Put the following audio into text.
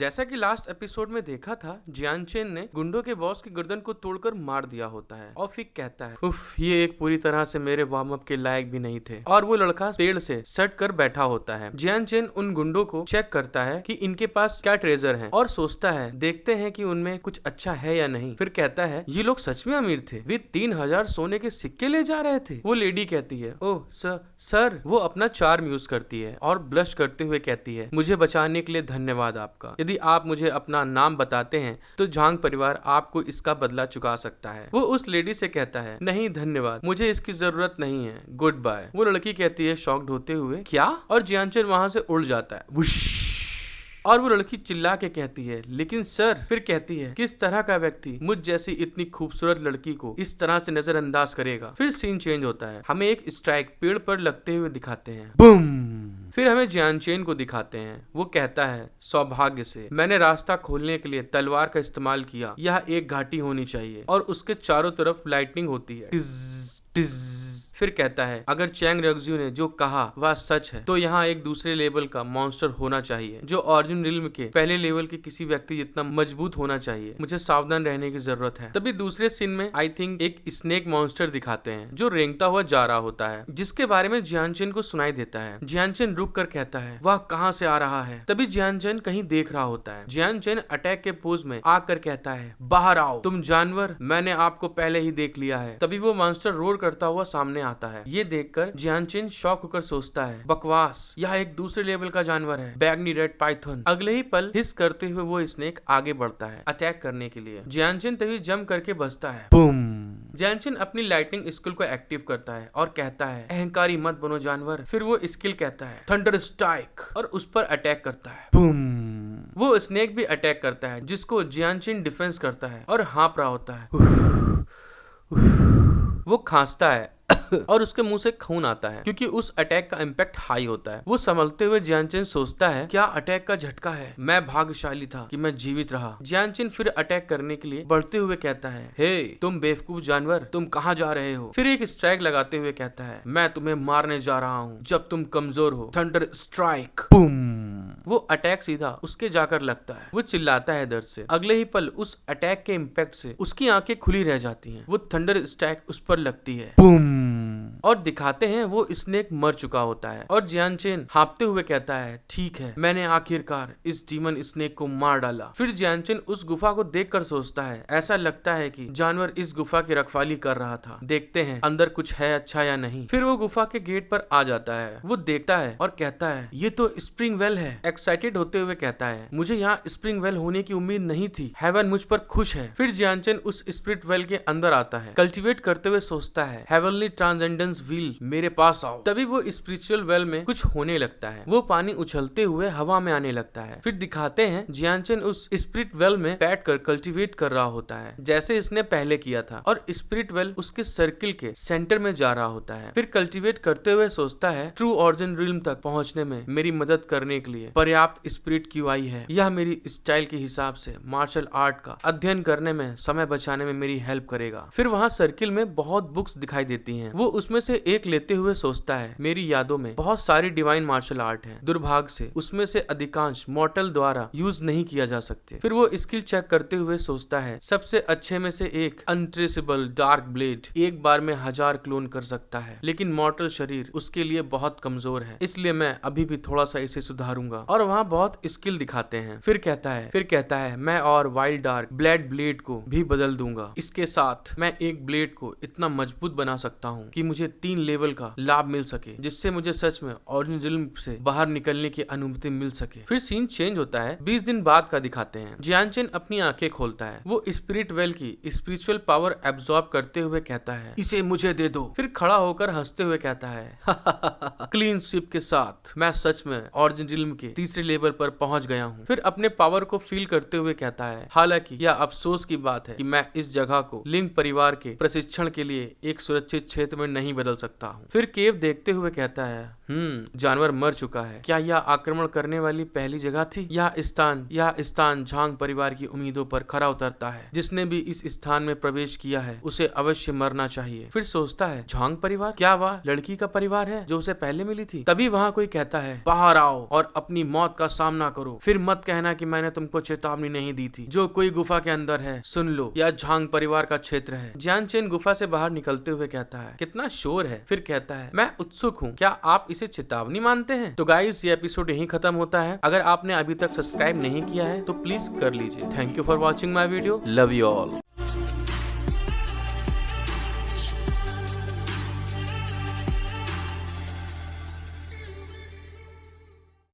जैसा कि last episode में देखा था, जियान चेन ने गुंडों के बॉस की गर्दन को तोड़कर मार दिया होता है और फिर कहता है, उफ, ये एक पूरी तरह से मेरे वार्म अप के लायक भी नहीं थे। और वो लड़का पेड़ से सट कर बैठा होता है। जियान चेन उन गुंडों को चेक करता है कि इनके पास क्या ट्रेजर है और सोचता है देखते हैं कि उनमें कुछ अच्छा है या नहीं। फिर कहता है, ये लोग सच में अमीर थे, वे 3000 सोने के सिक्के ले जा रहे थे। वो लेडी कहती है, ओह सर। वो अपना चार्म यूज करती है और ब्लश करते हुए कहती है, मुझे बचाने के लिए धन्यवाद आपका। यदि आप मुझे अपना नाम बताते हैं तो झांग परिवार आपको इसका बदला चुका सकता है। वो उस लेडी से कहता है, नहीं धन्यवाद, मुझे इसकी जरूरत नहीं है, गुड बाय। वो लड़की कहती है शॉक्ड होते हुए, क्या? और जियान चेन वहां से उड़ जाता है। वुश। और वो लड़की चिल्ला के कहती है, लेकिन सर। फिर कहती है, किस तरह का व्यक्ति मुझ जैसी इतनी खूबसूरत लड़की को इस तरह से नजरअंदाज करेगा? फिर सीन चेंज होता है, हमें एक स्ट्राइक पेड़ पर लगते हुए दिखाते हैं। बूम। फिर हमें जियान चेन को दिखाते हैं। वो कहता है, सौभाग्य से मैंने रास्ता खोलने के लिए तलवार का इस्तेमाल किया। यह एक घाटी होनी चाहिए और उसके चारों तरफ लाइटनिंग होती है। टिज, टिज। फिर कहता है, अगर चैंग रक्ज्यू ने जो कहा वह सच है तो यहाँ एक दूसरे लेवल का मॉन्स्टर होना चाहिए जो ऑरिजिन रिल्म के पहले लेवल के किसी व्यक्ति जितना मजबूत होना चाहिए। मुझे सावधान रहने की जरूरत है। तभी दूसरे सीन में आई थिंक एक स्नेक मॉन्स्टर दिखाते हैं जो रेंगता हुआ जा रहा होता है, जिसके बारे में जियान चेन को सुनाई देता है। जियान चेन रुक कर कहता है, वह कहाँ से आ रहा है? तभी जियान चेन कहीं देख रहा होता है। जियान चेन अटैक के पोज में आकर कहता है, बाहर आओ तुम जानवर, मैंने आपको पहले ही देख लिया है। तभी वो मॉन्स्टर रोर करता हुआ सामने आता है। ये देखकर जियान चेन शॉक होकर सोचता है, बकवास, यह एक दूसरे लेवल का जानवर है, बैगनी रेड पाइथन। अगले ही पल हिस करते हुए वो स्नेक आगे बढ़ता है अटैक करने के लिए। जियान चेन तभी जंप करके बचता है। बूम। जियान चेन अपनी लाइटनिंग स्किल को एक्टिव करता है और कहता है, अहंकारी मत बनो जानवर। फिर वो स्किल कहता है, थंडर स्ट्राइक, और उस पर अटैक करता है। बूम। वो स्नेक भी अटैक करता है जिसको जियान चेन डिफेंस करता है और हाँप रहा होता है। वो खांसता है और उसके मुंह से खून आता है क्योंकि उस अटैक का इम्पैक्ट हाई होता है। वो संभलते हुए जियान चेन सोचता है, क्या अटैक का झटका है, मैं भाग्यशाली था कि मैं जीवित रहा। जियान चेन फिर अटैक करने के लिए बढ़ते हुए कहता है, हे तुम बेवकूफ जानवर, तुम कहाँ जा रहे हो? फिर एक स्ट्राइक लगाते हुए कहता है, मैं तुम्हें मारने जा रहा हूँ जब तुम कमजोर हो, थंडर स्ट्राइक। बूम। वो अटैक सीधा उसके जाकर लगता है। वो चिल्लाता है दर्द से। अगले ही पल उस अटैक के इम्पैक्ट से उसकी आंखें खुली रह जाती हैं। वो थंडर स्ट्राइक उस पर लगती है। बूम। और दिखाते हैं वो स्नेक मर चुका होता है और जियान चेन हाँपते हुए कहता है, ठीक है, मैंने आखिरकार इस डीमन स्नेक को मार डाला। फिर जियान चेन उस गुफा को देखकर सोचता है, ऐसा लगता है कि जानवर इस गुफा की रखवाली कर रहा था, देखते हैं अंदर कुछ है अच्छा या नहीं। फिर वो गुफा के गेट पर आ जाता है। वो देखता है और कहता है, ये तो स्प्रिंग वेल है। एक्साइटेड होते हुए कहता है, मुझे यहाँ स्प्रिंग वेल होने की उम्मीद नहीं थी, हेवन मुझ पर खुश है। फिर जियान चेन उस स्पिरिट वेल के अंदर आता है। कल्टीवेट करते हुए सोचता है, हेवनली ट्रांसेंडेंस व्हील, मेरे पास आओ। तभी वो स्पिरिचुअल वेल में कुछ होने लगता है। वो पानी उछलते हुए हवा में आने लगता है। फिर दिखाते हैं जियान चेन उस स्पिरिट वेल में बैठकर कल्टीवेट कर रहा होता है जैसे इसने पहले किया था और स्पिरिट वेल उसके सर्किल के सेंटर में जा रहा होता है। फिर कल्टीवेट करते हुए सोचता है, ट्रू ऑरिजिन रिल्म तक पहुंचने में मेरी मदद करने के लिए पर्याप्त स्पिरिट क्यों आई है। यह मेरी स्टाइल के हिसाब से मार्शल आर्ट का अध्ययन करने में, समय बचाने में मेरी हेल्प करेगा। फिर वहाँ सर्किल में बहुत बुक्स दिखाई देती हैं। वो उसमें से एक लेते हुए सोचता है, मेरी यादों में बहुत सारी डिवाइन मार्शल आर्ट हैं। दुर्भाग्य से उसमें से अधिकांश मॉर्टल द्वारा यूज नहीं किया जा सकते। फिर वो स्किल चेक करते हुए सोचता है, सबसे अच्छे में से एक अनट्रेसेबल डार्क ब्लेड एक बार में 1000 क्लोन कर सकता है, लेकिन मॉर्टल शरीर उसके लिए बहुत कमजोर है, इसलिए मैं अभी भी थोड़ा सा इसे सुधारूंगा। और वहाँ बहुत स्किल दिखाते हैं। फिर कहता है मैं और वाइल्ड डार्क ब्लेड को भी बदल दूंगा। इसके साथ मैं एक ब्लेड को इतना मजबूत बना सकता हूँ कि मुझे 3 लेवल का लाभ मिल सके, जिससे मुझे सच में ऑरिजिन रिल्म से बाहर निकलने की अनुमति मिल सके। फिर सीन चेंज होता है। 20 दिन बाद का दिखाते हैं। जियान चेन अपनी आंखें खोलता है। वो स्पिरिट वेल की स्पिरिचुअल पावर एब्जॉर्ब करते हुए कहता है, इसे मुझे दे दो। फिर खड़ा होकर हंसते हुए कहता है, क्लीन स्वीप के साथ मैं सच में ऑरिजिन रिल्म के तीसरे लेवल पर पहुंच गया हूँ। फिर अपने पावर को फील करते हुए कहता है, हालांकि यह अफसोस की बात है कि मैं इस जगह को लिंग परिवार के प्रशिक्षण के लिए एक सुरक्षित क्षेत्र में नहीं बदल सकता हूँ। फिर केव देखते हुए कहता है, जानवर मर चुका है। क्या यह आक्रमण करने वाली पहली जगह थी? यह स्थान झांग परिवार की उम्मीदों पर खरा उतरता है। जिसने भी इस स्थान में प्रवेश किया है उसे अवश्य मरना चाहिए। फिर सोचता है, झांग परिवार? क्या वह लड़की का परिवार है जो उसे पहले मिली थी? तभी वहाँ कोई कहता है, बाहर आओ और अपनी मौत का सामना करो। फिर मत कहना कि मैंने तुमको चेतावनी नहीं दी थी। जो कोई गुफा के अंदर है सुन लो, यह झांग परिवार का क्षेत्र है। जियान चेन गुफा से बाहर निकलते हुए कहता है, कितना शोर है। फिर कहता है, मैं उत्सुक हूँ, क्या आप इसे चेतावनी मानते हैं? तो गाइस, ये एपिसोड यहीं खत्म होता है। अगर आपने अभी तक सब्सक्राइब नहीं किया है तो प्लीज कर लीजिए। Thank you for watching my video. Love you all.